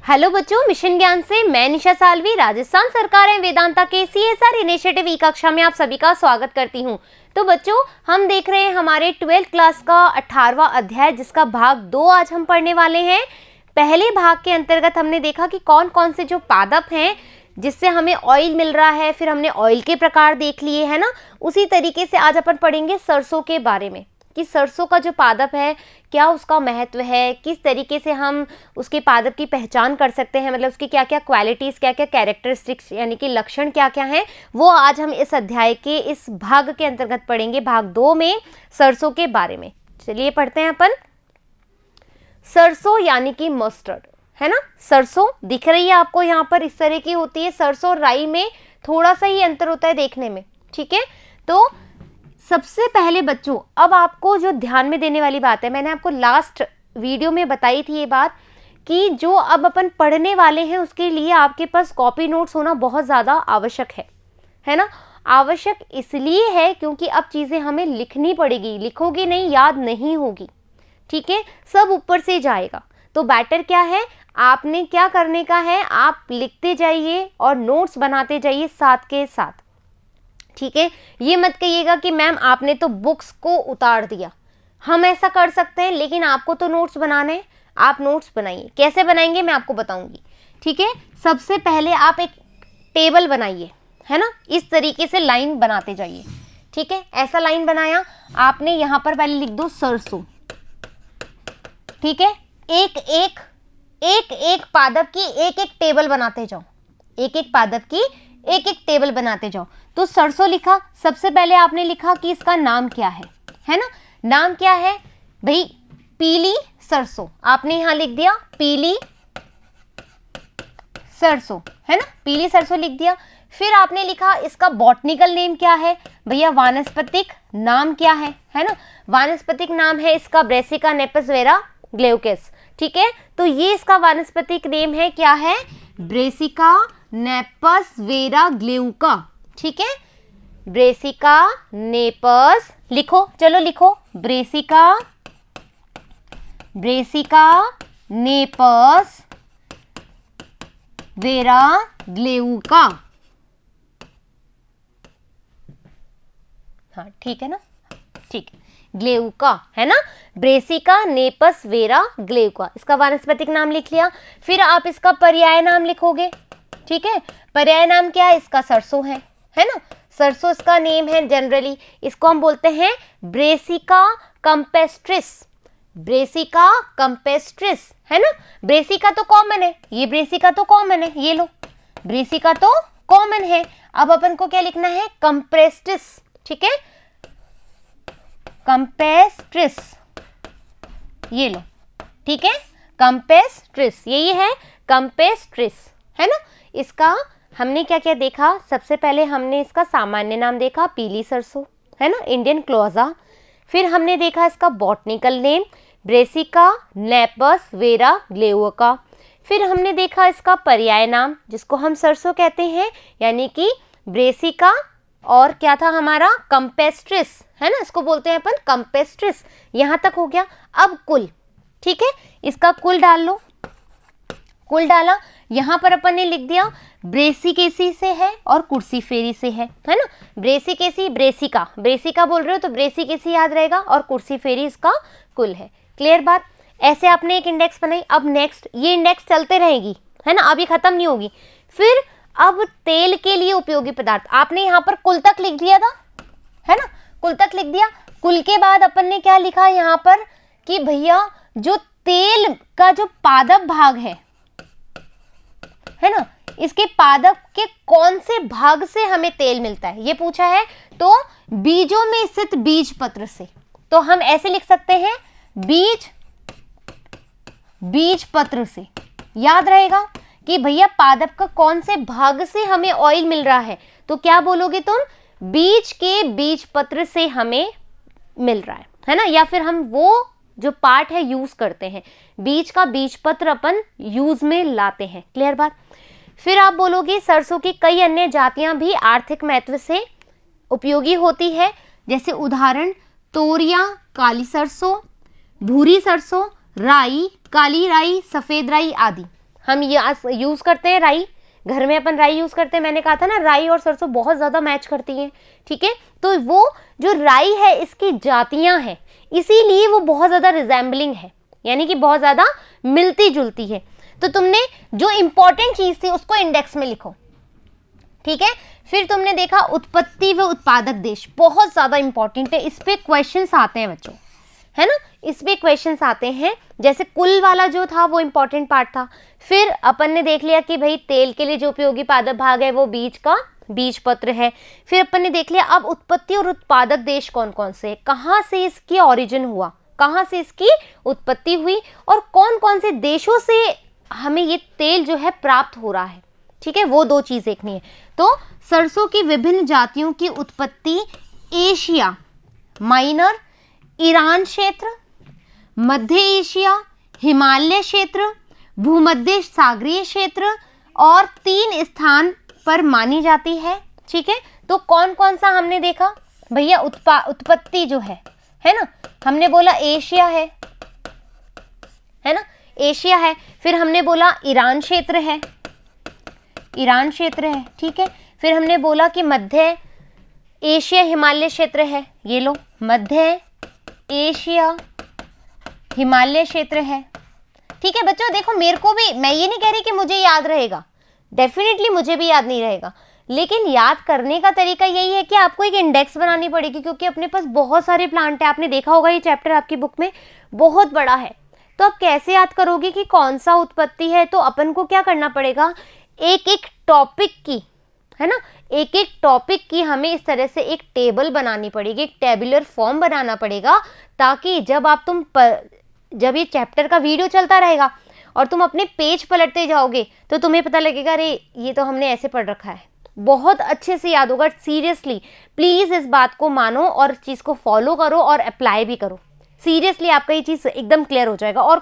Hello बच्चों, mission ज्ञान से मैं निशा सालवी राजस्थान सरकार एवं वेदांता के CSR इनिशिएटिव ई कक्षा में आप सभी का स्वागत करती हूं। तो बच्चों, हम देख रहे हैं हमारे 12th क्लास का 18वां अध्याय, जिसका भाग 2 आज हम पढ़ने वाले हैं। पहले भाग के अंतर्गत हमने देखा कि कौन कौन से जो पादप हैं जिससे हमें ऑयल मिल रहा है, फिर हमने ऑयल के प्रकार देख लिए है ना। उसी तरीके से आज अपन पढ़ेंगे सरसों के बारे में कि सरसों का जो पादप है क्या उसका महत्व है, किस तरीके से हम उसके पादप की पहचान कर सकते हैं, मतलब उसकी क्या क्या क्वालिटीज़, क्या क्या कैरेक्टरिस्टिक्स यानी कि लक्षण क्या क्या हैं, वो आज हम इस अध्याय के इस भाग के अंतर्गत पढ़ेंगे, भाग 2 में सरसों के बारे में। चलिए पढ़ते हैं अपन। सरसों यानी कि मस्टर्ड, है ना। सरसों दिख रही है आपको, यहाँ पर इस तरह की होती है। सरसों और राई में थोड़ा सा ही अंतर होता है देखने में, ठीक है। तो सबसे पहले बच्चों, अब आपको जो ध्यान में देने वाली बात है, मैंने आपको लास्ट वीडियो में बताई थी ये बात कि जो अब अपन पढ़ने वाले हैं उसके लिए आपके पास कॉपी नोट्स होना बहुत ज़्यादा आवश्यक है ना। आवश्यक इसलिए है क्योंकि अब चीज़ें हमें लिखनी पड़ेगी, लिखोगे नहीं याद नहीं होगी, ठीक है। सब ऊपर से जाएगा, तो बेटर क्या है, आपने क्या करने का है, आप लिखते जाइए और नोट्स बनाते जाइए साथ के साथ, ठीक है। ये मत कहिएगा कि मैम आपने तो बुक्स को उतार दिया। हम ऐसा कर सकते हैं, लेकिन आपको तो नोट्स बनाने हैं, आप नोट्स बनाइए। कैसे बनाएंगे मैं आपको बताऊंगी, ठीक है। सबसे पहले आप एक टेबल बनाइए, है ना। इस तरीके से लाइन बनाते जाइए, ठीक है। ऐसा लाइन बनाया आपने, यहाँ पर पहले लिख दो सरसों, ठीक है। एक एक पादप की एक एक टेबल बनाते जाओ, एक एक पादप की एक एक टेबल बनाते जाओ। तो सरसों लिखा, सबसे पहले आपने लिखा कि इसका नाम क्या है ना। नाम क्या है भाई, पीली सरसों, आपने यहां लिख दिया पीली सरसों, है ना, पीली सरसों लिख दिया। फिर आपने लिखा इसका बॉटनिकल नेम क्या है भैया, वानस्पतिक नाम क्या है ना। वानस्पतिक नाम है इसका ब्रेसिका नेपस वेरा ग्लेउकेस, ठीक है। तो ये इसका वानस्पतिक नेम है, क्या है, ब्रेसिका नेपस वेरा ग्लेउका, ठीक है। ब्रेसिका नेपस लिखो, चलो लिखो, ब्रेसिका नेपस वेरा ग्लेउका, हाँ ठीक है ना, ठीक है, ग्लेउका है ना, ब्रेसिका नेपस वेरा ग्लेउका, इसका वानस्पतिक नाम लिख लिया। फिर आप इसका पर्याय नाम लिखोगे, ठीक है। पर्याय नाम क्या है, इसका सरसों है ना, सरसों इसका नेम है। जनरली इसको हम बोलते हैं ब्रेसिका कैम्पेस्ट्रिस, ब्रेसिका कैम्पेस्ट्रिस, है ना। ब्रेसिका तो कॉमन है, ये ब्रेसिका तो कॉमन है, ये लो, ब्रेसिका तो कॉमन है। अब अपन को क्या लिखना है, कैम्पेस्ट्रिस, ठीक है, कैम्पेस्ट्रिस, ये लो, ठीक है, कैम्पेस्ट्रिस, यही है कैम्पेस्ट्रिस, है ना। इसका हमने क्या क्या देखा, सबसे पहले हमने इसका सामान्य नाम देखा पीली सरसों, है ना, इंडियन क्लोजा। फिर हमने देखा इसका botanical name Brassica napus vera glauca. फिर हमने देखा इसका पर्याय नाम जिसको हम सरसों कहते हैं, यानी कि ब्रेसिका और क्या था हमारा, कैम्पेस्ट्रिस, है ना, इसको बोलते हैं अपन कैम्पेस्ट्रिस। यहाँ तक हो गया। अब कुल, ठीक है, इसका कुल डाल लो, कुल डाला, यहाँ पर अपन ने लिख दिया ब्रेसिकेसी से है और कुर्सीफेरी से है ना। ब्रेसिकेसी, ब्रेसिका बोल रहे हो तो ब्रेसिकेसी याद रहेगा, और कुर्सीफेरी इसका कुल है। क्लियर बात। ऐसे आपने एक इंडेक्स बनाई। अब नेक्स्ट, ये इंडेक्स चलते रहेगी, है ना, अभी खत्म नहीं होगी। फिर अब तेल के लिए उपयोगी पदार्थ, आपने यहाँ पर कुल तक लिख दिया था, है ना, कुल तक लिख दिया। कुल के बाद अपन ने क्या लिखा यहाँ पर कि भैया जो तेल का जो पादप भाग है ना, इसके पादप के कौन से भाग से हमें तेल मिलता है, ये पूछा है। तो बीजों में स्थित बीज पत्र से, तो हम ऐसे लिख सकते हैं बीज पत्र से, याद रहेगा कि भैया पादप का कौन से भाग से हमें ऑयल मिल रहा है, तो क्या बोलोगे तुम, बीज के बीज पत्र से हमें मिल रहा है ना। या फिर हम वो जो पार्ट है यूज करते हैं, बीज का बीज पत्र अपन यूज में लाते हैं। क्लियर बात। फिर आप बोलोगे सरसों की कई अन्य जातियां भी आर्थिक महत्व से उपयोगी होती है, जैसे उदाहरण तोरिया, काली सरसों, भूरी सरसों, राई, काली राई, सफेद राई आदि, हम यूज करते हैं राई, घर में अपन राई यूज करते हैं। मैंने कहा था ना राई और सरसों बहुत ज्यादा मैच करती हैं, ठीक है। तो वो जो राई है इसकी जातियां हैं, इसीलिए वो बहुत ज्यादा रिजेंबलिंग है, यानी कि बहुत ज्यादा मिलती जुलती है। तो तुमने जो इंपॉर्टेंट चीज थी उसको इंडेक्स में लिखो, ठीक है। फिर तुमने देखा उत्पत्ति व उत्पादक देश, बहुत ज्यादा इंपॉर्टेंट है, इस पे क्वेश्चंस आते हैं बच्चों, है ना, इस पे क्वेश्चंस आते हैं। जैसे कुल वाला जो था वो इंपॉर्टेंट पार्ट था। फिर अपन ने देख लिया कि भाई तेल के लिए जो उपयोगी पादप भाग है वो बीज का बीज पत्र है। फिर अपन ने देख लिया अब उत्पत्ति और उत्पादक देश कौन कौन से, कहाँ से इसकी ऑरिजिन हुआ, कहाँ से इसकी उत्पत्ति हुई और कौन कौन से देशों से हमें ये तेल जो है प्राप्त हो रहा है, ठीक है। वो दो चीज देखनी है। तो सरसों की विभिन्न जातियों की उत्पत्ति एशिया माइनर, ईरान क्षेत्र, मध्य एशिया, हिमालय क्षेत्र, भूमध्य सागरीय क्षेत्र और 3 स्थान पर मानी जाती है, ठीक है। तो कौन कौन सा हमने देखा भैया, उत्पत्ति जो है ना, हमने बोला एशिया है ना, एशिया है। फिर हमने बोला ईरान क्षेत्र है, ईरान क्षेत्र है, ठीक है। फिर हमने बोला कि मध्य एशिया हिमालय क्षेत्र है, ये लो मध्य एशिया हिमालय क्षेत्र है, ठीक है। बच्चों देखो मेरे को भी, मैं ये नहीं कह रही कि मुझे याद रहेगा, डेफिनेटली मुझे भी याद नहीं रहेगा, लेकिन याद करने का तरीका यही है कि आपको एक इंडेक्स बनानी पड़ेगी, क्योंकि अपने पास बहुत सारे प्लांट है। आपने देखा होगा ये चैप्टर आपकी बुक में बहुत बड़ा है, तो आप कैसे याद करोगे कि कौन सा उत्पत्ति है। तो अपन को क्या करना पड़ेगा, एक एक टॉपिक की, है ना, एक एक टॉपिक की हमें इस तरह से एक टेबल बनानी पड़ेगी, एक टेबुलर फॉर्म बनाना पड़ेगा, ताकि जब ये चैप्टर का वीडियो चलता रहेगा और तुम अपने पेज पलटते जाओगे तो तुम्हें पता लगेगा अरे ये तो हमने ऐसे पढ़ रखा है, बहुत अच्छे से याद होगा। सीरियसली प्लीज इस बात को मानो और इस चीज को फॉलो करो और अप्लाई भी करो। सीरियसली आपका ये चीज एकदम क्लियर हो जाएगा और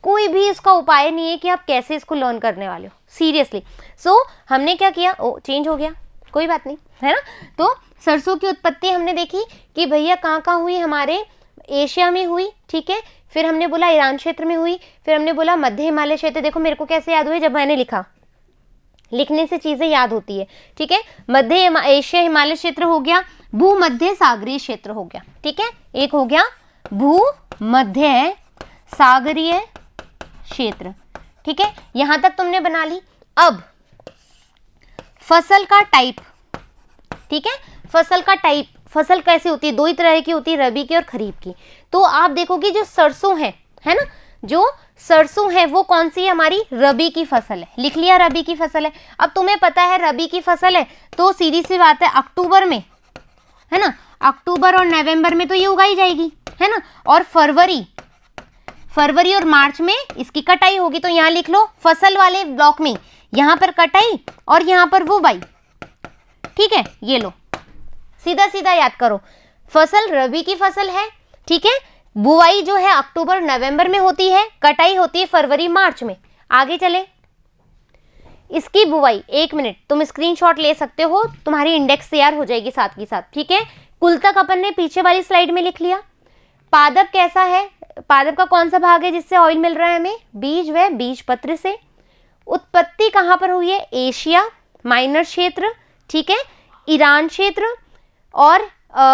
कोई भी इसका उपाय नहीं है कि आप कैसे इसको लर्न करने वाले हो, सीरियसली। सो हमने क्या किया, चेंज हो गया, कोई बात नहीं, है ना। तो सरसों की उत्पत्ति हमने देखी कि भैया कहाँ कहाँ हुई, हमारे एशिया में हुई, ठीक है। फिर हमने बोला ईरान क्षेत्र में हुई, फिर हमने बोला मध्य हिमालय क्षेत्र। देखो मेरे को कैसे याद हुई, जब मैंने लिखा, लिखने से चीजें याद होती है, ठीक है। मध्य एशिया हिमालय क्षेत्र हो गया, भूमध्य सागरीय क्षेत्र हो गया, ठीक है। एक हो गया भूमध्य सागरीय क्षेत्र, ठीक है। यहां तक तुमने बना ली। अब फसल का टाइप, ठीक है, फसल का टाइप, फसल कैसी होती है, 2 ही तरह की होती है, रबी की और खरीफ की। तो आप देखोगे जो सरसों है ना, जो सरसों है वो कौन सी है, हमारी रबी की फसल है। लिख लिया रबी की फसल है। अब तुम्हें पता है रबी की फसल है तो सीधी सी बात है अक्टूबर में, है ना, अक्टूबर और नवंबर में तो ये उगाई जाएगी, है ना। और फरवरी और मार्च में इसकी कटाई होगी। तो यहाँ लिख लो फसल वाले ब्लॉक में, यहाँ पर कटाई और यहाँ पर बुवाई, ठीक है। ये लो सीधा सीधा याद करो, फसल रबी की फसल है, ठीक है। बुवाई जो है अक्टूबर नवंबर में होती है, कटाई होती है फरवरी मार्च में। आगे चले, इसकी बुवाई, 1 मिनट तुम स्क्रीनशॉट ले सकते हो, तुम्हारी इंडेक्स तैयार हो जाएगी साथ ही साथ, ठीक है। कुल तक अपन ने पीछे वाली स्लाइड में लिख लिया। पादप कैसा है, पादप का कौन सा भाग है जिससे ऑयल मिल रहा है हमें, बीज व बीज पत्र से। उत्पत्ति कहाँ पर हुई है, एशिया माइनर क्षेत्र, ठीक है, ईरान क्षेत्र और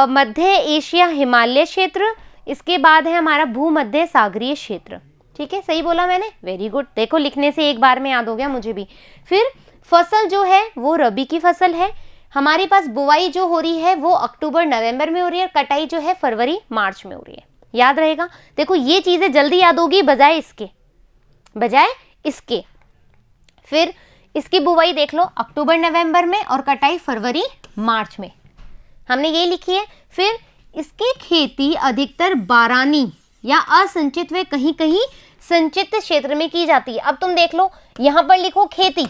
मध्य एशिया हिमालय क्षेत्र। इसके बाद है हमारा भूमध्य सागरीय क्षेत्र, ठीक है। सही बोला मैंने, वेरी गुड। देखो लिखने से एक बार में याद हो गया मुझे भी। फिर फसल जो है वो रबी की फसल है, हमारे पास बुवाई जो हो रही है वो अक्टूबर नवंबर में हो रही है, कटाई जो है फरवरी मार्च में हो रही है। याद रहेगा, देखो ये चीजें जल्दी याद होगी बजाय इसके। फिर इसकी बुवाई देख लो अक्टूबर नवंबर में और कटाई फरवरी मार्च में, हमने ये लिखी है। फिर इसकी खेती अधिकतर बारानी या असंचित व कहीं कहीं संचित क्षेत्र में की जाती है। अब तुम देख लो यहां पर लिखो खेती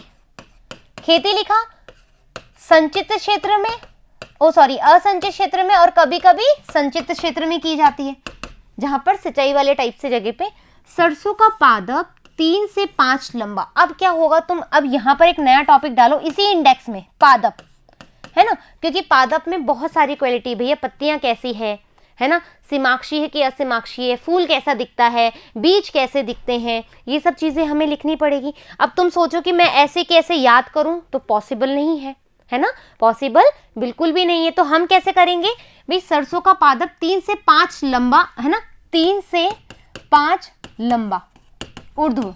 लिखा, संचित क्षेत्र में, असंचित क्षेत्र में और कभी कभी संचित क्षेत्र में की जाती है, जहां पर सिंचाई वाले टाइप से जगह पे। सरसों का पादप 3 से 5 लंबा। अब क्या होगा, तुम अब यहां पर एक नया टॉपिक डालो इसी इंडेक्स में, पादप, है ना, क्योंकि पादप में बहुत सारी क्वालिटी, भैया पत्तियां कैसी है है ना, सीमाक्षी है कि असीमाक्षी है, फूल कैसा दिखता है, बीज कैसे दिखते हैं, ये सब चीज़ें हमें लिखनी पड़ेगी। अब तुम सोचो कि मैं ऐसे कैसे याद करूं, तो पॉसिबल नहीं है ना, पॉसिबल बिल्कुल भी नहीं है। तो हम कैसे करेंगे भाई, सरसों का पादप 3 से 5 लंबा, है ना, 3 से 5 लंबा ऊर्ध्व,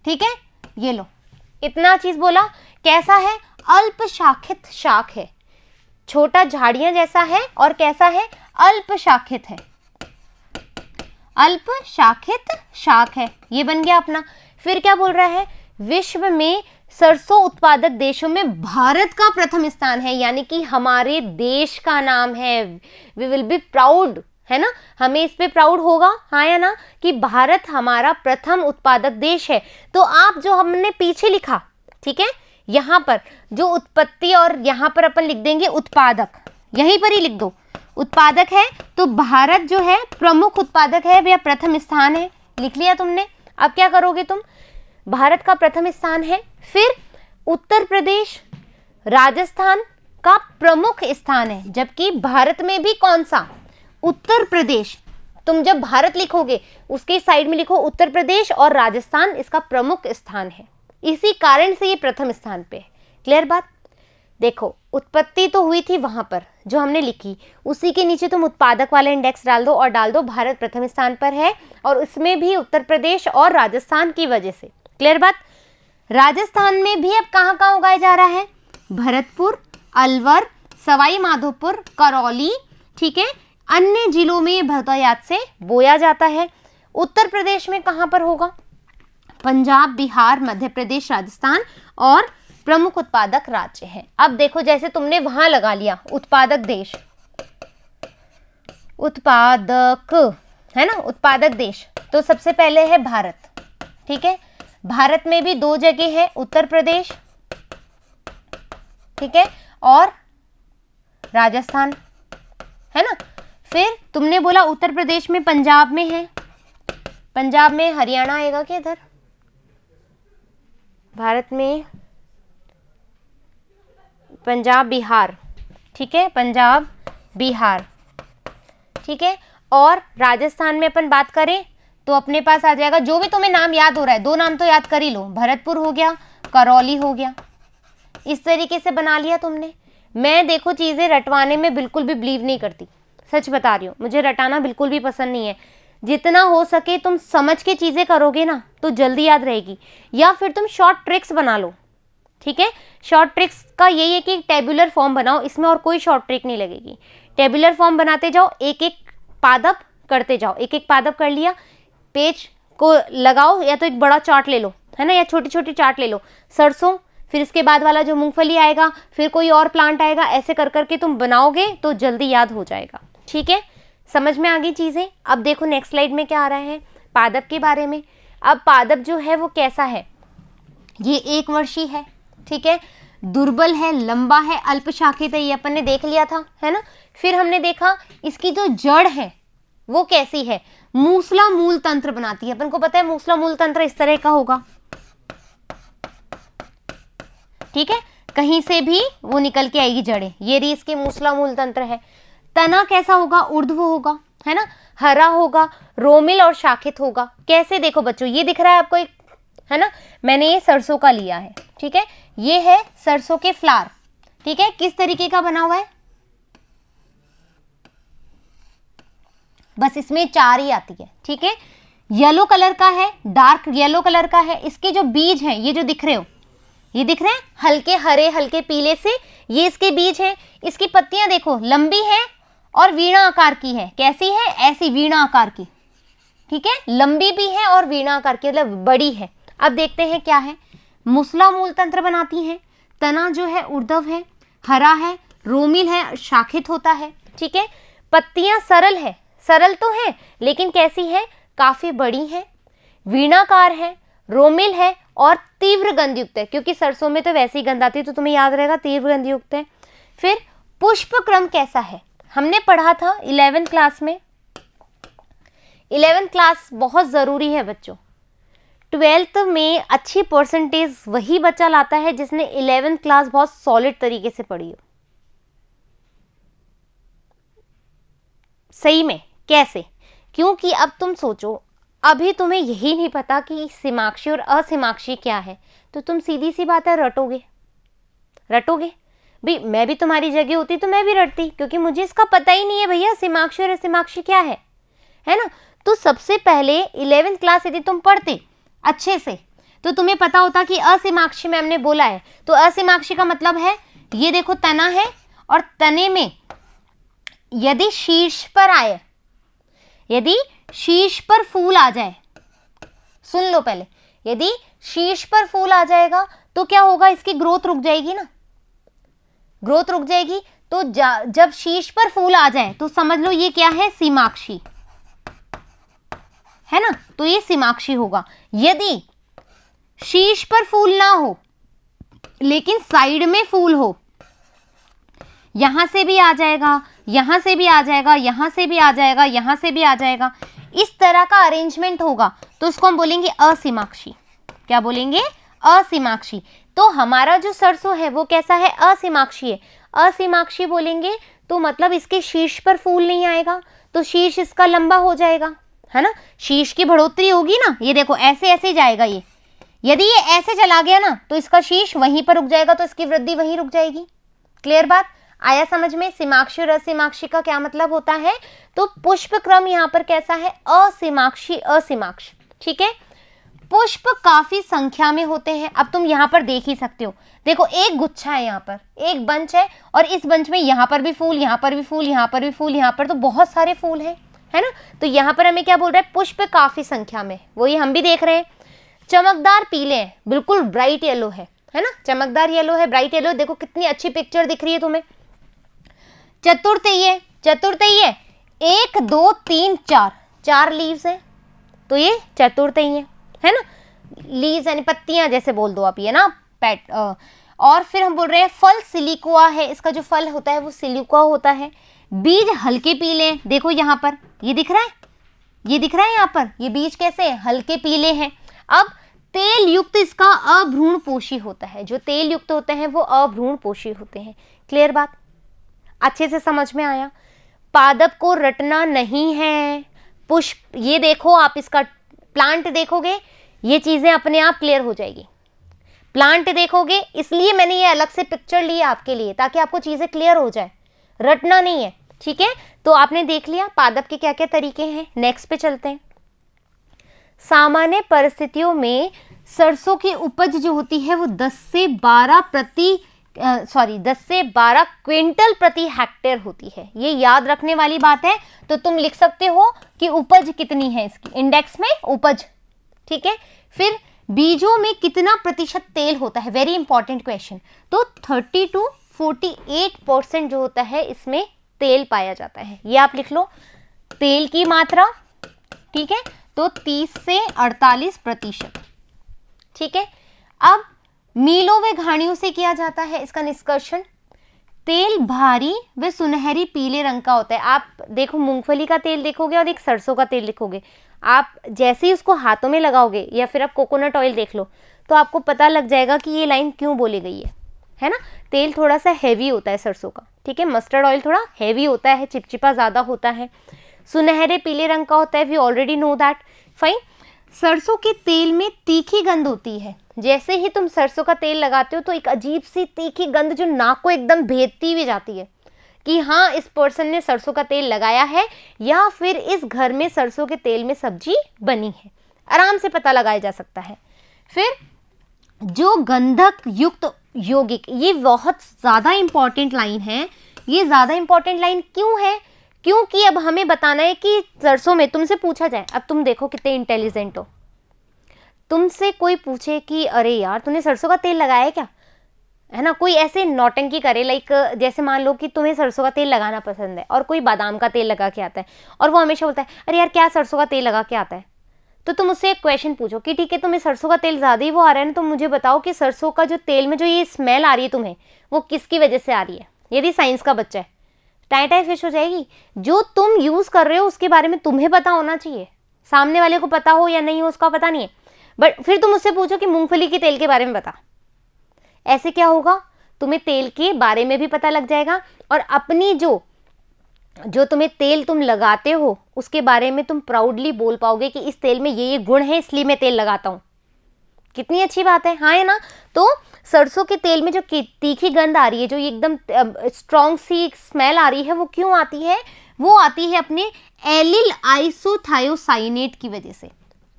ठीक है। ये लो, इतना चीज बोला। कैसा है, अल्प शाखित शाख है, छोटा झाड़ियां जैसा है, और कैसा है, अल्प शाखित है, अल्प शाखित शाख है, ये बन गया अपना। फिर क्या बोल रहा है, विश्व में सरसों उत्पादक देशों में भारत का प्रथम स्थान है, यानी कि हमारे देश का नाम है, वी विल बी प्राउड, है ना, हमें इस पे प्राउड होगा, हाँ या ना, कि भारत हमारा प्रथम उत्पादक देश है। तो आप जो हमने पीछे लिखा, ठीक है, यहाँ पर जो उत्पत्ति और यहाँ पर अपन लिख देंगे उत्पादक, यहीं पर ही लिख दो, उत्पादक है तो भारत जो है प्रमुख उत्पादक है या प्रथम स्थान है, लिख लिया तुमने। अब क्या करोगे तुम, भारत का प्रथम स्थान है, फिर उत्तर प्रदेश राजस्थान का प्रमुख स्थान है, जबकि भारत में भी कौन सा, उत्तर प्रदेश। तुम जब भारत लिखोगे उसके साइड में लिखो उत्तर प्रदेश और राजस्थान इसका प्रमुख स्थान है, इसी कारण से ये प्रथम स्थान पे है। क्लियर बात। देखो उत्पत्ति तो हुई थी वहां पर जो हमने लिखी, उसी के नीचे तुम उत्पादक वाला इंडेक्स डाल दो और डाल दो भारत प्रथम स्थान पर है, और उसमें भी उत्तर प्रदेश और राजस्थान की वजह से। क्लियर बात। राजस्थान में भी अब कहाँ कहाँ उगाया जा रहा है, भरतपुर, अलवर, सवाई माधोपुर, करौली, ठीक है, अन्य जिलों में बहुतायत से बोया जाता है। उत्तर प्रदेश में कहाँ पर होगा, पंजाब, बिहार, मध्य प्रदेश, राजस्थान, और प्रमुख उत्पादक राज्य है। अब देखो जैसे तुमने वहां लगा लिया उत्पादक देश, उत्पादक, है ना, उत्पादक देश, तो सबसे पहले है भारत, ठीक है। भारत में भी 2 जगह है, उत्तर प्रदेश, ठीक है, और राजस्थान, है ना। फिर तुमने बोला उत्तर प्रदेश में पंजाब में है, पंजाब में हरियाणा आएगा क्या इधर, भारत में पंजाब बिहार, ठीक है, पंजाब बिहार, ठीक है। और राजस्थान में अपन बात करें तो अपने पास आ जाएगा, जो भी तुम्हें नाम याद हो रहा है, 2 नाम तो याद कर ही लो, भरतपुर हो गया, करौली हो गया, इस तरीके से बना लिया तुमने। मैं देखो चीजें रटवाने में बिल्कुल भी बिलीव नहीं करती, सच बता रही हूँ, मुझे रटाना बिल्कुल भी पसंद नहीं है। जितना हो सके तुम समझ के चीजें करोगे ना तो जल्दी याद रहेगी, या फिर तुम शॉर्ट ट्रिक्स बना लो, ठीक है। शॉर्ट ट्रिक्स का यही है कि टेबुलर फॉर्म बनाओ, इसमें और कोई शॉर्ट ट्रिक नहीं लगेगी। टेबुलर फॉर्म बनाते जाओ, एक एक पादप करते जाओ, एक एक पादप कर लिया, पेज को लगाओ, या तो एक बड़ा चार्ट ले लो, है ना, या छोटी छोटी चार्ट ले लो, सरसों, फिर इसके बाद वाला जो मूंगफली आएगा, फिर कोई और प्लांट आएगा, ऐसे कर करके तुम बनाओगे तो जल्दी याद हो जाएगा, ठीक है। समझ में आ गई चीजें। अब देखो नेक्स्ट स्लाइड में क्या आ रहा है, पादप के बारे में। अब पादप जो है वो कैसा है, ये 1 वर्षीय है, ठीक है, दुर्बल है, लंबा है, अल्पशाखित है, ये अपन ने देख लिया था, है ना। फिर हमने देखा इसकी जो जड़ है वो कैसी है, मूसला मूल तंत्र बनाती है, अपन को पता है मूसला मूल तंत्र इस तरह का होगा, ठीक है, कहीं से भी वो निकल के आएगी जड़ें, ये रही इसकी मूसला मूल तंत्र है। तना कैसा होगा, ऊर्ध्व होगा, है ना, हरा होगा, रोमिल और शाखित होगा। कैसे, देखो बच्चों ये दिख रहा है आपको एक, है ना, मैंने ये सरसों का लिया है, ठीक है, ये है सरसों के फ्लावर, ठीक है, किस तरीके का बना हुआ है, बस इसमें 4 ही आती है, ठीक है। येलो कलर का है, डार्क येलो कलर का है, इसके जो बीज हैं ये जो दिख रहे हो, ये दिख रहे हैं हल्के हरे हल्के पीले से, ये इसके बीज हैं। इसकी पत्तियां देखो लंबी हैं और वीणा आकार की है, कैसी है, ऐसी वीणा आकार की, ठीक है, लंबी भी है और वीणा आकार की, मतलब बड़ी है। अब देखते हैं क्या है, मूसला मूल तंत्र बनाती है, तना जो है ऊर्ध्व है, हरा है, रोमिल है, शाखित होता है, ठीक है। पत्तियां सरल है, सरल तो है लेकिन कैसी है, काफी बड़ी है, वीणाकार है, रोमिल है और तीव्र गंध युक्त है, क्योंकि सरसों में तो वैसी गंध आती है तो तुम्हें याद रहेगा तीव्र गंध युक्त है। फिर पुष्प क्रम कैसा है, हमने पढ़ा था 11th क्लास में, 11th क्लास बहुत जरूरी है बच्चों। 12th में अच्छी परसेंटेज वही बच्चा लाता है जिसने 11th क्लास बहुत सॉलिड तरीके से पढ़ी हो। सही में कैसे? क्योंकि अब तुम सोचो, अभी तुम्हें यही नहीं पता कि सीमाक्षी और असीमाक्षी क्या है, तो तुम सीधी सी बात है रटोगे भाई। मैं भी तुम्हारी जगह होती तो मैं भी रटती, क्योंकि मुझे इसका पता ही नहीं है भैया सीमाक्षी और असीमाक्षी क्या है ना। तो सबसे पहले 11th क्लास यदि तुम पढ़ते अच्छे से तो तुम्हें पता होता कि असीमाक्षी मैम ने बोला है, तो असीमाक्षी का मतलब है ये देखो तना है, और तने में यदि शीर्ष पर आए, यदि शीर्ष पर फूल आ जाए, सुन लो पहले, यदि शीर्ष पर फूल आ जाएगा तो क्या होगा, इसकी ग्रोथ रुक जाएगी ना, ग्रोथ रुक जाएगी। तो जब शीर्ष पर फूल आ जाए तो समझ लो ये क्या है, सीमाक्षी है ना, तो ये सीमाक्षी होगा। यदि शीर्ष पर फूल ना हो लेकिन साइड में फूल हो, यहां से भी आ जाएगा, यहां से भी आ जाएगा, यहां से भी आ जाएगा, यहां से भी आ जाएगा, इस तरह का अरेंजमेंट होगा, तो उसको हम बोलेंगे असीमाक्षी। क्या बोलेंगे, असीमाक्षी। तो हमारा जो सरसों है वो कैसा है, असीमाक्षी है। असीमाक्षी बोलेंगे तो मतलब इसके शीर्ष पर फूल नहीं आएगा, तो शीर्ष इसका लंबा हो जाएगा, है ना, शीर्ष की बढ़ोतरी होगी ना, ये देखो ऐसे ऐसे जाएगा ये, यदि ये ऐसे चला गया ना तो इसका शीर्ष वहीं पर रुक जाएगा, तो इसकी वृद्धि वहीं रुक जाएगी। क्लियर बात, आया समझ में। सीमाक्षी और असीमाक्षी का क्या मतलब होता है, तो पुष्प क्रम यहाँ पर कैसा है, असीमाक्षी असीमाक्ष, ठीक है। पुष्प काफी संख्या में होते हैं, अब तुम यहाँ पर देख ही सकते हो, देखो एक गुच्छा है, यहाँ पर एक बंच है, और इस बंच में यहाँ पर भी फूल, यहाँ पर भी फूल, यहाँ पर भी फूल, यहाँ पर तो बहुत सारे फूल हैं, है ना। तो यहाँ पर हमें क्या बोल रहा है, पुष्प काफी संख्या में, वही हम भी देख रहे हैं। चमकदार पीले हैं, बिल्कुल ब्राइट येलो है ना, चमकदार येलो है, ब्राइट येलो, देखो कितनी अच्छी पिक्चर दिख रही है तुम्हें। चतुर्थीय, चतुर्थीय 1 2 3 4, 4 लीव्स है, तो ये चतुर्थीय है ना, लीव्स यानी पत्तियां जैसे बोल दो आप, ये ना पैट। और फिर हम बोल रहे हैं फल सिलिकुआ है, इसका जो फल होता है वो सिलिकुआ होता है। बीज हल्के पीले हैं, देखो यहाँ पर ये दिख रहा है, ये दिख रहा है यहाँ पर, ये बीज कैसे है, हल्के पीले हैं। अब तेल युक्त इसका अभ्रूणपोषी होता है, जो तेल युक्त होते हैं वो अभ्रूणपोषी होते हैं। क्लियर बात, अच्छे से समझ में आया। पादप को रटना नहीं है, पुष्प, ये देखो आप इसका प्लांट देखोगे ये चीजें अपने आप क्लियर हो जाएगी। प्लांट देखोगे, इसलिए मैंने ये अलग से पिक्चर ली आपके लिए ताकि आपको चीजें क्लियर हो जाए, रटना नहीं है, ठीक है। तो आपने देख लिया पादप के क्या क्या तरीके हैं। नेक्स्ट पे चलते हैं। सामान्य परिस्थितियों में सरसों की उपज जो होती है वो 10 से 12 क्विंटल प्रति हेक्टेयर होती है। ये याद रखने वाली बात है, तो तुम लिख सकते हो कि उपज कितनी है इसकी, इंडेक्स में उपज, ठीक है। फिर बीजों में कितना प्रतिशत तेल होता है, वेरी इंपॉर्टेंट क्वेश्चन, तो 30 to 48% जो होता है इसमें तेल पाया जाता है, ये आप लिख लो। तेल की मात्रा, ठीक है, तो 30 से 48%, ठीक है। अब मीलों व घाणियों से किया जाता है इसका निष्कर्षण। तेल भारी व सुनहरी पीले रंग का होता है। आप देखो मूंगफली का तेल देखोगे और एक सरसों का तेल देखोगे, आप जैसे ही उसको हाथों में लगाओगे या फिर आप कोकोनट ऑयल देख लो तो आपको पता लग जाएगा कि ये लाइन क्यों बोली गई है ना। तेल थोड़ा सा हैवी होता है सरसों का, ठीक है, मस्टर्ड ऑयल थोड़ा हैवी होता है, चिपचिपा ज़्यादा होता है, सुनहरे पीले रंग का होता है, we already know that, fine. सरसों के तेल में तीखी गंध होती है, जैसे ही तुम सरसों का तेल लगाते हो तो एक अजीब सी तीखी गंध जो नाक को एकदम भेदती हुई जाती है कि हाँ इस पर्सन ने सरसों का तेल लगाया है या फिर इस घर में सरसों के तेल में सब्जी बनी है, आराम से पता लगाया जा सकता है। फिर जो गंधक युक्त यौगिक, ये बहुत ज़्यादा इंपॉर्टेंट लाइन है। ये ज़्यादा इंपॉर्टेंट लाइन क्यों है, क्योंकि अब हमें बताना है कि सरसों में तुमसे पूछा जाए, अब तुम देखो कितने इंटेलिजेंट हो, तुमसे कोई पूछे कि अरे यार तूने सरसों का तेल लगाया है क्या, है ना, कोई ऐसे नौटंकी करे, लाइक जैसे मान लो कि तुम्हें सरसों का तेल लगाना पसंद है और कोई बादाम का तेल लगा के आता है और वो हमेशा बोलता है अरे यार क्या सरसों का तेल लगा के आता है, तो तुम उससे एक क्वेश्चन पूछो कि ठीक है तुम्हें सरसों का तेल ज़्यादा ही वो आ रहा है ना, तो मुझे बताओ कि सरसों का जो तेल में जो ये स्मेल आ रही है तुम्हें वो किसकी वजह से आ रही है। यदि साइंस का बच्चा है टाई टाई फिश हो जाएगी। जो तुम यूज़ कर रहे हो उसके बारे में तुम्हें पता होना चाहिए, सामने वाले को पता हो या नहीं हो उसका पता नहीं है, बट फिर तुम उससे पूछो कि मूंगफली के तेल के बारे में बता, ऐसे क्या होगा, तुम्हें तेल के बारे में भी पता लग जाएगा और अपनी जो जो तुम्हें तेल तुम लगाते हो उसके बारे में तुम प्राउडली बोल पाओगे कि इस तेल में ये गुण है इसलिए मैं तेल लगाता हूँ। कितनी अच्छी बात है, हाँ है ना। तो सरसों के तेल में जो तीखी गंध आ रही है, जो एकदम स्ट्रॉन्ग सी स्मेल आ रही है, वो क्यों आती है? वो आती है अपने एलिल आइसोथायोसाइनेट की वजह से,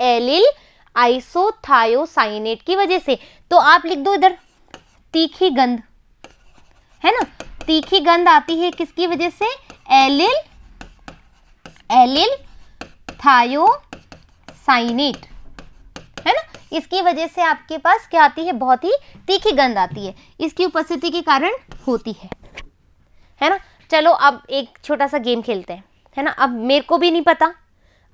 एलिल आइसोथायोसाइनेट की वजह से। तो आप लिख दो इधर तीखी गंध, है ना। तीखी गंध आती है किसकी वजह से? एलिल थायोसाइनेट, है ना। इसकी वजह से आपके पास क्या आती है? बहुत ही तीखी गंध आती है, इसकी उपस्थिति के कारण होती है ना। चलो अब एक छोटा सा गेम खेलते हैं, है ना। अब मेरे को भी नहीं पता,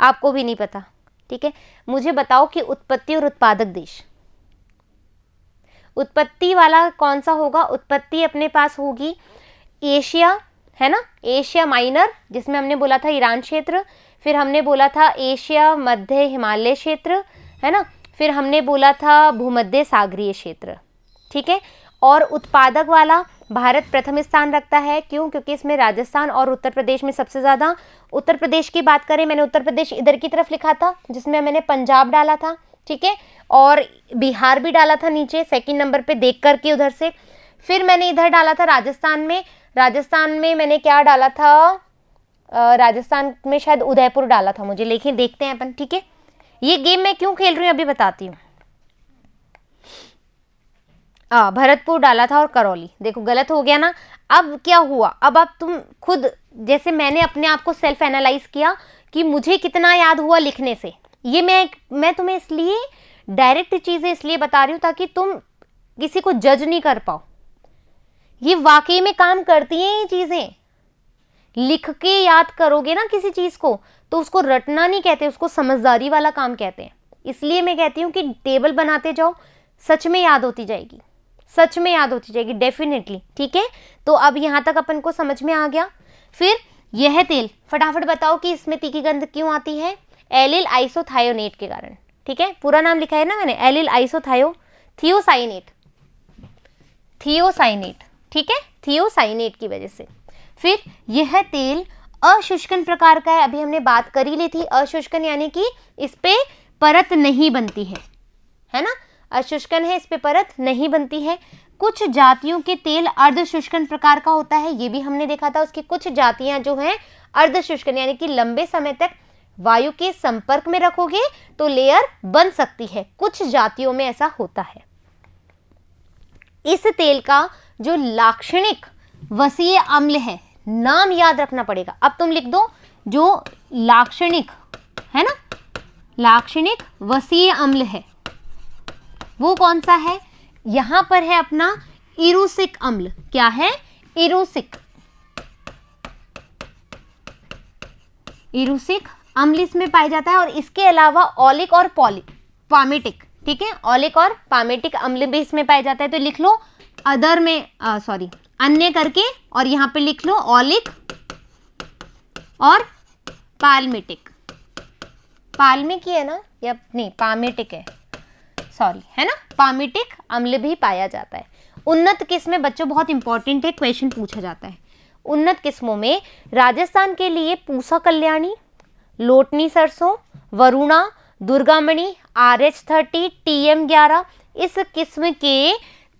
आपको भी नहीं पता, ठीक है। मुझे बताओ कि उत्पत्ति और उत्पादक देश, उत्पत्ति वाला कौन सा होगा? उत्पत्ति अपने पास होगी एशिया, है ना, एशिया माइनर, जिसमें हमने बोला था ईरान क्षेत्र, फिर हमने बोला था एशिया मध्य हिमालय क्षेत्र, है ना, फिर हमने बोला था भूमध्य सागरीय क्षेत्र, ठीक है। और उत्पादक वाला भारत प्रथम स्थान रखता है, क्यों? क्योंकि इसमें राजस्थान और उत्तर प्रदेश में सबसे ज़्यादा। उत्तर प्रदेश की बात करें, मैंने उत्तर प्रदेश इधर की तरफ लिखा था, जिसमें मैंने पंजाब डाला था, ठीक है, और बिहार भी डाला था नीचे सेकंड नंबर पे देख करके उधर से। फिर मैंने इधर डाला था राजस्थान में, राजस्थान में मैंने क्या डाला था? राजस्थान में शायद उदयपुर डाला था मुझे, लेकिन देखते हैं अपन, ठीक है। ये गेम मैं क्यों खेल रही हूँ अभी बताती हूँ। भरतपुर डाला था और करौली, देखो गलत हो गया ना। अब क्या हुआ? अब आप तुम खुद, जैसे मैंने अपने आप को सेल्फ एनालाइज किया कि मुझे कितना याद हुआ लिखने से। ये मैं तुम्हें इसलिए डायरेक्ट चीज़ें इसलिए बता रही हूँ ताकि तुम किसी को जज नहीं कर पाओ। ये वाकई में काम करती हैं ये चीज़ें। लिख के याद करोगे ना किसी चीज़ को, तो उसको रटना नहीं कहते, उसको समझदारी वाला काम कहते हैं। इसलिए मैं कहती हूँ कि टेबल बनाते जाओ, सच में याद होती जाएगी, सच में याद होती जाएगी डेफिनेटली, ठीक है। तो अब यहाँ तक अपन को समझ में आ गया। फिर यह तेल, फटाफट बताओ कि इसमें तीखी गंध क्यों आती है? एलिल आइसोथायोनेट के कारण, ठीक है। पूरा नाम लिखा है ना मैंने, एलिल थियोसाइनेट, थियोसाइनेट, ठीक है, थियोसाइनेट की वजह से। फिर यह तेल अशुष्कन प्रकार का है, अभी हमने बात कर ही ली थी। अशुष्कन यानी कि इस पे परत नहीं बनती है ना। अशुष्कन है, इस पे परत नहीं बनती है। कुछ जातियों के तेल अर्धशुष्कन प्रकार का होता है, ये भी हमने देखा था। उसकी कुछ जातियां जो हैं अर्धशुष्कन यानी कि लंबे समय तक वायु के संपर्क में रखोगे तो लेयर बन सकती है, कुछ जातियों में ऐसा होता है। इस तेल का जो लाक्षणिक वसीय अम्ल है, नाम याद रखना पड़ेगा। अब तुम लिख दो, जो लाक्षणिक है ना, लाक्षणिक वसीय अम्ल है वो कौन सा है? यहां पर है अपना इरुसिक अम्ल। क्या है? इरुसिक, इरुसिक अम्ल इसमें पाया जाता है। और इसके अलावा ऑलिक और पामेटिक, ठीक है, ऑलिक और पामेटिक अम्ल भी इसमें पाया जाता है। तो लिख लो अदर में अन्य करके, और यहां पे लिख लो ऑलिक और पाल्मेटिक। पाल्मिक ही है ना, या नहीं पामेटिक है, सॉरी, है ना, पामेटिक अम्ल भी पाया जाता है। उन्नत किस्में बच्चों बहुत इंपॉर्टेंट है, क्वेश्चन पूछा जाता है। उन्नत किस्मों में राजस्थान के लिए पूसा कल्याणी, लोटनी सरसों, वरुणा, दुर्गामणि, RH30, TM11, इस किस्म के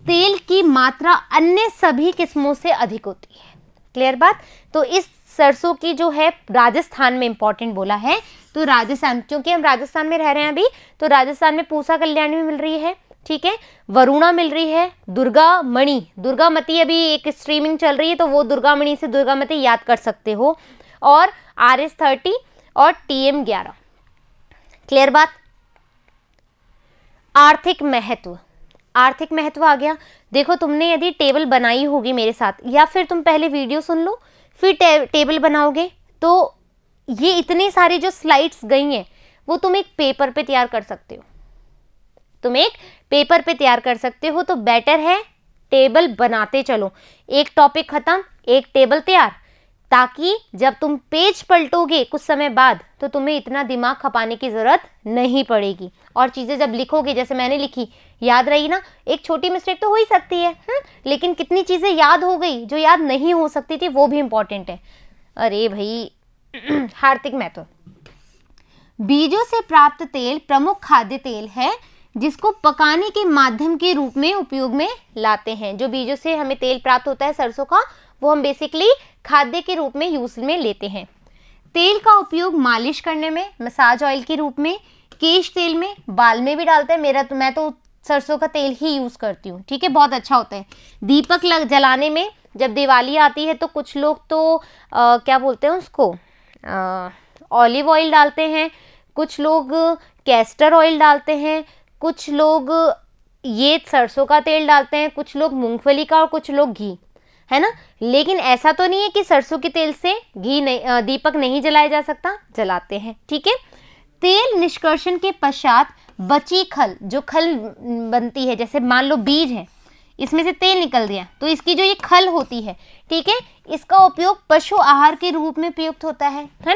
तेल की मात्रा अन्य सभी किस्मों से अधिक होती है। क्लियर बात? तो इस सरसों की जो है राजस्थान में इंपॉर्टेंट बोला है, तो राजस्थान, क्योंकि हम राजस्थान में रह रहे हैं अभी, तो राजस्थान में पूसा कल्याणी भी मिल रही है, ठीक है, वरुणा मिल रही है, दुर्गामती अभी एक स्ट्रीमिंग चल रही है, तो वो दुर्गामणि से दुर्गामती याद कर सकते हो, और RH30 और TM11। क्लियर बात? आर्थिक महत्व, आर्थिक महत्व आ गया। देखो तुमने यदि टेबल बनाई होगी मेरे साथ, या फिर तुम पहले वीडियो सुन लो फिर टेबल बनाओगे, तो ये इतनी सारी जो स्लाइड्स गई हैं वो तुम एक पेपर पे तैयार कर सकते हो, तुम एक पेपर पे तैयार कर सकते हो। तो बेटर है टेबल बनाते चलो, एक टॉपिक खत्म एक टेबल तैयार, ताकि जब तुम पेज पलटोगे कुछ समय बाद तो तुम्हें इतना दिमाग खपाने की ज़रूरत नहीं पड़ेगी। और चीज़ें जब लिखोगे, जैसे मैंने लिखी, याद रही ना। एक छोटी मिस्टेक तो हो ही सकती है, लेकिन कितनी चीज़ें याद हो गई, जो याद नहीं हो सकती थी वो भी इंपॉर्टेंट है। अरे भाई हार्दिक महतो। बीजों से प्राप्त तेल प्रमुख खाद्य तेल है जिसको पकाने के माध्यम के रूप में उपयोग में लाते हैं। जो बीजों से हमें तेल प्राप्त होता है सरसों का, वो हम बेसिकली खाद्य के रूप में यूज में लेते हैं। तेल का उपयोग मालिश करने में, मसाज ऑयल के रूप में, केश तेल में, बाल में भी डालते हैं। मैं तो सरसों का तेल ही यूज करती हूँ, ठीक है, बहुत अच्छा होता है। दीपक जलाने में, जब दिवाली आती है तो कुछ लोग तो क्या बोलते हैं उसको, ऑलिव ऑयल डालते हैं, कुछ लोग कैस्टर ऑयल डालते हैं, कुछ लोग ये सरसों का तेल डालते हैं, कुछ लोग मूंगफली का और कुछ लोग घी, है ना। लेकिन ऐसा तो नहीं है कि सरसों के तेल से घी नहीं, दीपक नहीं जलाया जा सकता, जलाते हैं, ठीक है। तेल निष्कर्षण के पश्चात बची खल, जो खल बनती है, जैसे मान लो बीज है, इसमें से तेल निकल गया तो इसकी जो ये खल होती है, ठीक है, इसका उपयोग पशु आहार के रूप में प्रयुक्त होता है ना।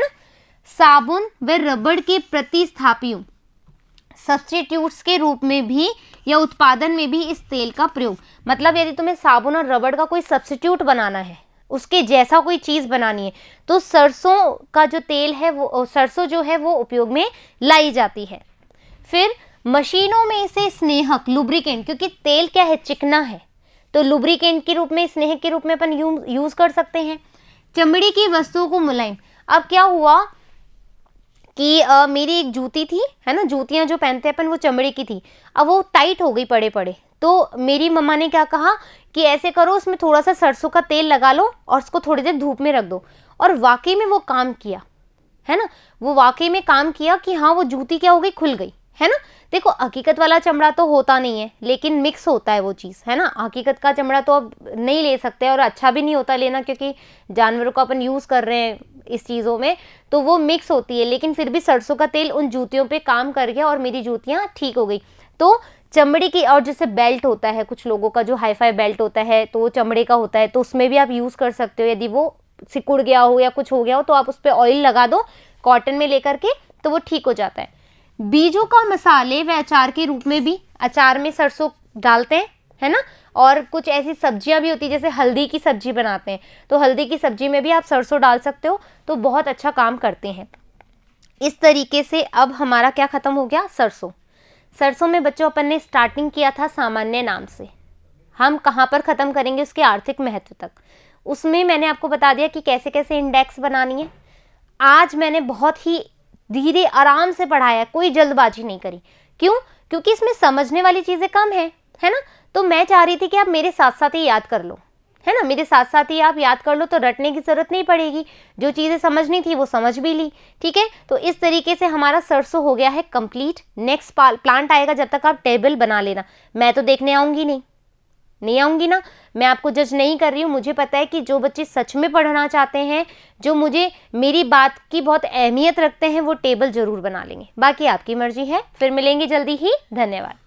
साबुन व रबड़ के प्रतिस्थापियों, सब्स्टिट्यूट्स के रूप में भी या उत्पादन में भी इस तेल का प्रयोग, मतलब यदि तुम्हें साबुन और रबड़ का कोई सब्स्टिट्यूट बनाना है, उसके जैसा कोई चीज़ बनानी है, तो सरसों का जो तेल है वो, सरसों जो है वो उपयोग में लाई जाती है। फिर मशीनों में इसे स्नेहक, लुब्रिकेंट, क्योंकि तेल क्या है, चिकना है, तो लुब्रिकेंट के रूप में, स्नेहक के रूप में अपन यूज कर सकते हैं। चमड़ी की वस्तुओं को मुलायम, अब क्या हुआ कि मेरी एक जूती थी, है ना, जूतियां जो पहनते हैं अपन वो चमड़े की थी, अब वो टाइट हो गई पड़े पड़े, तो मेरी मम्मा ने क्या कहा कि ऐसे करो, उसमें थोड़ा सा सरसों का तेल लगा लो और उसको थोड़ी देर धूप में रख दो, और वाकई में वो काम किया, है ना, वो वाकई में काम किया कि हाँ वो जूती क्या हो गई, खुल गई, है ना। देखो हकीकत वाला चमड़ा तो होता नहीं है, लेकिन मिक्स होता है वो चीज़, है ना। हकीकत का चमड़ा तो अब नहीं ले सकते और अच्छा भी नहीं होता लेना, क्योंकि जानवरों को अपन यूज़ कर रहे हैं इस चीज़ों में, तो वो मिक्स होती है, लेकिन फिर भी सरसों का तेल उन जूतियों पे काम कर गया और मेरी जूतियाँ ठीक हो गई। तो चमड़ी की, और जैसे बेल्ट होता है कुछ लोगों का, जो हाईफाई बेल्ट होता है तो वो चमड़े का होता है, तो उसमें भी आप यूज़ कर सकते हो। यदि वो सिकुड़ गया हो या कुछ हो गया हो तो आप उस पर ऑयल लगा दो कॉटन में लेकर के, तो वो ठीक हो जाता है। बीजों का मसाले व अचार के रूप में भी, अचार में सरसों डालते हैं, है ना। और कुछ ऐसी सब्जियां भी होती है, जैसे हल्दी की सब्जी बनाते हैं, तो हल्दी की सब्जी में भी आप सरसों डाल सकते हो, तो बहुत अच्छा काम करते हैं। इस तरीके से अब हमारा क्या खत्म हो गया, सरसों। सरसों में बच्चों अपन ने स्टार्टिंग किया था सामान्य नाम से, हम कहाँ पर ख़त्म करेंगे उसके आर्थिक महत्व तक, उसमें मैंने आपको बता दिया कि कैसे कैसे इंडेक्स बनानी है। आज मैंने बहुत ही धीरे आराम से पढ़ाया, कोई जल्दबाजी नहीं करी। क्यों? क्योंकि इसमें समझने वाली चीज़ें कम है ना। तो मैं चाह रही थी कि आप मेरे साथ साथ ही याद कर लो, है ना, मेरे साथ साथ ही आप याद कर लो, तो रटने की ज़रूरत नहीं पड़ेगी, जो चीज़ें समझनी थी वो समझ भी ली, ठीक है। तो इस तरीके से हमारा सरसों हो गया है कंप्लीट। नेक्स्ट प्लांट आएगा, जब तक आप टेबल बना लेना, मैं तो देखने आऊँगी नहीं आऊँगी ना, मैं आपको जज नहीं कर रही हूँ। मुझे पता है कि जो बच्चे सच में पढ़ना चाहते हैं, जो मुझे मेरी बात की बहुत अहमियत रखते हैं, वो टेबल ज़रूर बना लेंगे, बाकी आपकी मर्जी है। फिर मिलेंगे जल्दी ही, धन्यवाद।